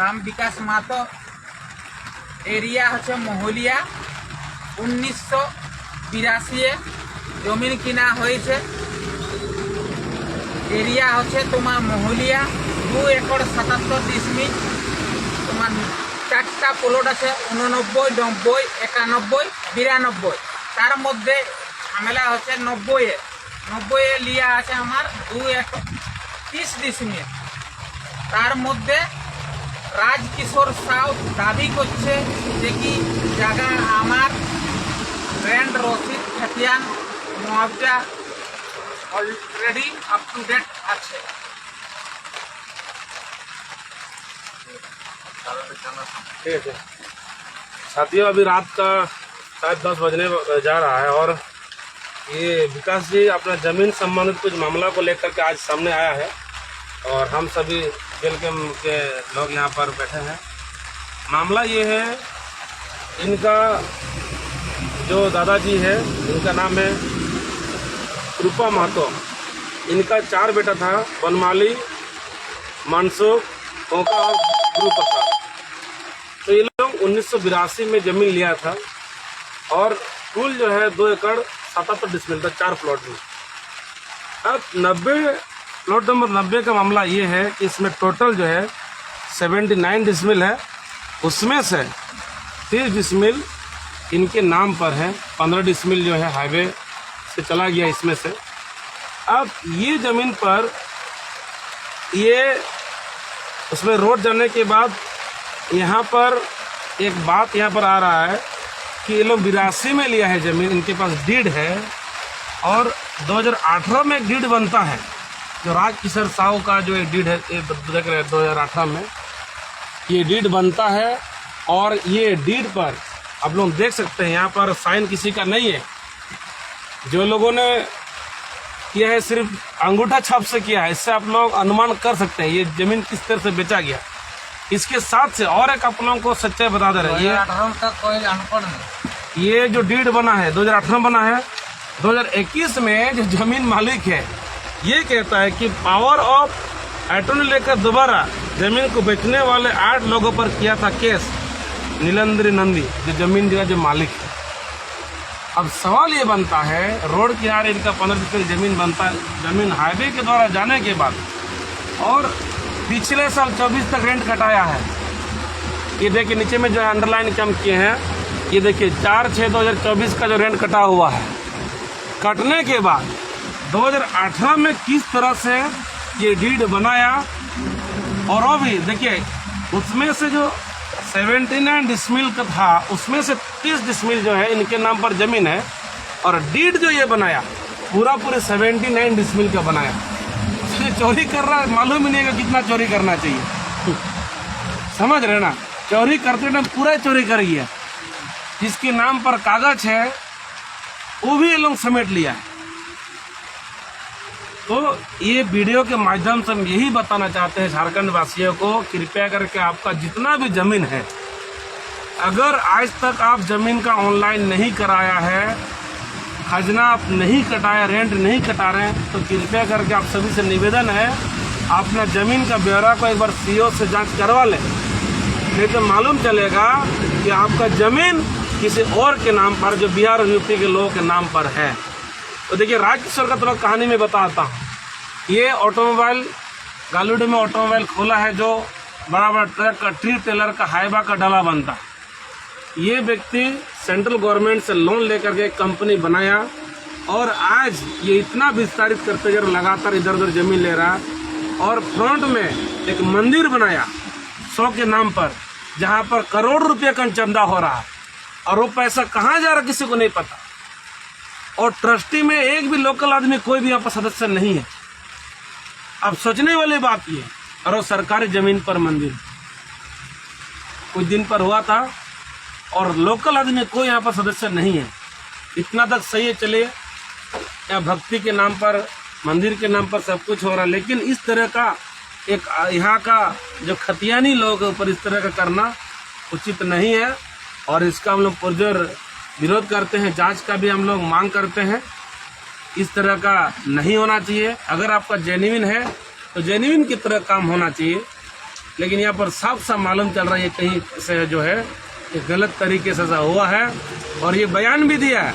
नाम विकास महतो, एरिया হচ্ছে মহলিয়া। 1982 জমিন কিনা হয়েছে। এরিয়া হচ্ছে তোমার মহলিয়া, 2 একর 77 ডিসমিল। তোমার 4টা প্লট আছে, 89, 90, 91, 92। তার মধ্যে ঝামেলা হচ্ছে 90 লিয়া আছে আমার 2 একর 30 ডিসমিল। তার মধ্যে রাজকিশোর সাউ দাবি করছে যে কি জায়গা আমার ল্যান্ড রসিদ খাতিয়ান মুআবজা অলরেডি আপ টু ডেট আছে। ठीक है साथियों, अभी रात का शायद 10 बजने जा रहा है और ये विकास जी अपना ज़मीन संबंधित कुछ मामला को लेकर के आज सामने आया है और हम सभी जेल के लोग यहाँ पर बैठे हैं। मामला ये है, इनका जो दादाजी है इनका नाम है कृपा महतो। इनका 4 बेटा था, बनमाली, मनसुख, ओका और गुरु प्रसाद। तो ये लोग 1982 में ज़मीन लिया था और कुल जो है 2 एकड़ 77 डिसमिल था, 4 प्लॉट में। अब 90 प्लॉट नंबर 90 का मामला ये है कि इसमें टोटल जो है 79 डिसमिल है, उसमें से 30 डिसमिल इनके नाम पर है, 15 डिसमिल जो है हाईवे से चला गया इसमें से। अब ये ज़मीन पर ये उसमें रोड जाने के बाद यहाँ पर एक बात यहाँ पर आ रहा है कि ये लोग 82 में लिया है ज़मीन, इनके पास डीड है और 2018 में एक डीड बनता है, जो राजकिशोर साहू का जो एक डीड है, ये देख रहे हैं 2018 में ये डीड बनता है। और ये डीड पर आप लोग देख सकते हैं यहाँ पर साइन किसी का नहीं है। जो लोगों ने किया है सिर्फ अंगूठा छाप से किया है। इससे आप लोग अनुमान कर सकते हैं ये ज़मीन किस तरह से बेचा गया। इसके साथ से और एक आप लोगों को सच्चाई बता दे रहे हैं, ये जो डीड बना है 2018 में बना है, 2021 में जो ज़मीन मालिक है ये कहता है कि पावर ऑफ अटॉर्नी लेकर दोबारा ज़मीन को बेचने वाले 8 लोगों पर किया था केस, नीलंद्री नंदी जो ज़मीन का जो मालिक है। अब सवाल ये बनता है, रोड किनारे इनका 15 डिसमिल ज़मीन बनता है, ज़मीन हाईवे के द्वारा जाने के बाद, और पिछले साल 24 तक रेंट कटाया है। ये देखिए नीचे में जो अंडरलाइन कम किए हैं, ये देखिए 4/6/2024 का जो रेंट कटा हुआ है। कटने के बाद 2018 में किस तरह से ये डीड बनाया, और वो भी देखिए उसमें से जो 79 डिसमिल का था उसमें से 30 डिसमिल जो है इनके नाम पर ज़मीन है, और डीड जो ये बनाया पूरा 79 डिसमिल का बनाया। ये चोरी कर रहा है, मालूम ही नहीं है कितना चोरी करना चाहिए। समझ रहे ना, चोरी करते टाइम पूरा चोरी कर गया। जिसके नाम पर कागज है वो भी ये लोग समेट लिया है। तो ये वीडियो के माध्यम से हम यही बताना चाहते हैं झारखंड वासियों को, कृपया करके आपका जितना भी ज़मीन है, अगर आज तक आप ज़मीन का ऑनलाइन नहीं कराया है, खजना आप नहीं कटाया, रेंट नहीं कटा रहे हैं, तो कृपया करके आप सभी से निवेदन है अपना ज़मीन का ब्यौरा को एक बार सीओ से जांच करवा लें। नहीं तो मालूम चलेगा कि आपका ज़मीन किसी और के नाम पर, जो बिहार और यूपी के लोगों के नाम पर है। तो देखिए राजकिशोर का थोड़ा कहानी में बताता हूँ। ये ऑटोमोबाइल गालूडी में ऑटोमोबाइल खोला है, जो बड़ा बड़ा ट्रक का, ट्री टेलर का, हाइबा का डला बनता है। ये व्यक्ति सेंट्रल गवर्नमेंट से लोन लेकर के कंपनी बनाया और आज ये इतना विस्तारित करते जा रहा, लगातार इधर उधर ज़मीन ले रहा, और फ्रंट में एक मंदिर बनाया 100 के नाम पर, जहाँ पर करोड़ रुपये का चंदा हो रहा है, और वो पैसा कहाँ जा रहा किसी को नहीं पता। और ट्रस्टी में एक भी लोकल आदमी, कोई भी यहाँ पर सदस्य नहीं है। अब सोचने वाली बात ये, और वो सरकारी ज़मीन पर मंदिर कुछ दिन पर हुआ था और लोकल आदमी कोई यहाँ पर सदस्य नहीं है। इतना तक सही है, चलिए यहाँ भक्ति के नाम पर, मंदिर के नाम पर सब कुछ हो रहा है, लेकिन इस तरह का एक यहाँ का जो खतियानी लोगों के ऊपर इस तरह का करना उचित नहीं है, और इसका हम लोग पुरजोर विरोध करते हैं। जांच का भी हम लोग मांग करते हैं। इस तरह का नहीं होना चाहिए। अगर आपका जेन्युइन है तो जेन्युइन की तरह काम होना चाहिए। लेकिन यहाँ पर साफ साफ मालूम चल रहा है ये कहीं से जो है ये गलत तरीके से ऐसा हुआ है। और ये बयान भी दिया है,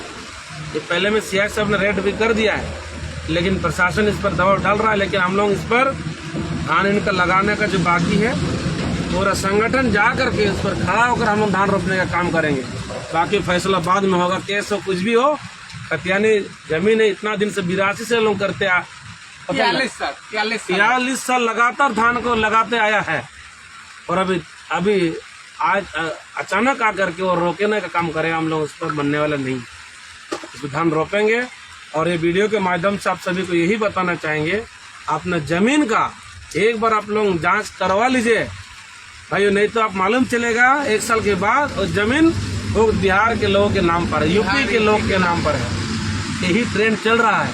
ये पहले में सीआई साहब ने रेड भी कर दिया है, लेकिन प्रशासन इस पर दबाव डाल रहा है। लेकिन हम लोग इस पर धान इनका लगाने का जो बाकी है, पूरा संगठन जा करके इस पर खड़ा होकर हम लोग धान रोपने का काम करेंगे। बाकी फैसला बाद में होगा, केस हो कुछ भी हो। खतियानी जमीन है, इतना दिन से 82 से लोग करते आ 43 साल लगातार धान को लगाते आया है। और अभी आज अचानक आकर के वो रोकने का काम करेगा, हम लोग उस पर बनने वाला नहीं। इसको धान रोपेंगे। और ये वीडियो के माध्यम से आप सभी को यही बताना चाहेंगे, अपना जमीन का एक बार आप लोग जांच करवा लीजिए भाई, नहीं तो आप मालूम चलेगा 1 साल के बाद वो जमीन वो बिहार के लोगों के नाम पर है, यूपी के लोग के नाम पर है। यही ट्रेंड चल रहा है।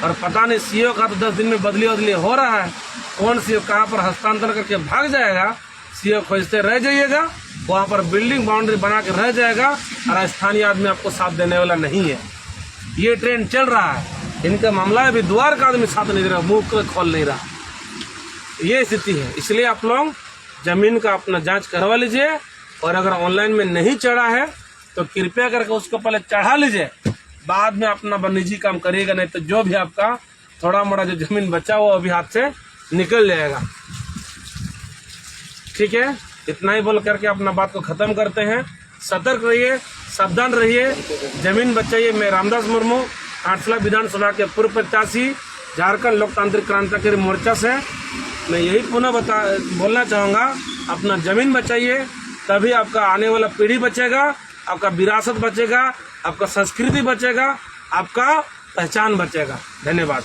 और पता नहीं सीओ का तो 10 दिन में बदली हो रहा है। कौन सीओ कहाँ पर हस्तांतरण करके भाग जाएगा, सीओ खोजते रह जाइएगा, वहाँ पर बिल्डिंग बाउंड्री बना के रह जाएगा और स्थानीय आदमी आपको साथ देने वाला नहीं है। ये ट्रेंड चल रहा है। इनका मामला है, अभी द्वार का आदमी साथ नहीं दे रहा, मुंह को खोल नहीं रहा। ये स्थिति है। इसलिए आप लोग जमीन का अपना जांच करवा लीजिए। और अगर ऑनलाइन में नहीं चढ़ा है तो कृपया करके उसको पहले चढ़ा लीजिए, बाद में अपना निजी काम करिएगा। नहीं तो जो भी आपका थोड़ा मोड़ा जो जमीन बचा वो अभी हाथ से निकल जाएगा। ठीक है, इतना ही बोल करके अपना बात को खत्म करते हैं। सतर्क रहिए, सावधान रहिए, जमीन बचाइए। मैं रामदास मुर्मू, आठला विधानसभा के पूर्व प्रत्याशी, झारखंड लोकतांत्रिक क्रांतिकारी मोर्चा से मैं यही पुनः बोलना चाहूँगा, अपना जमीन बचाइए, तभी आपका आने वाला पीढ़ी बचेगा, आपका विरासत बचेगा, आपका संस्कृति बचेगा, आपका पहचान बचेगा। धन्यवाद।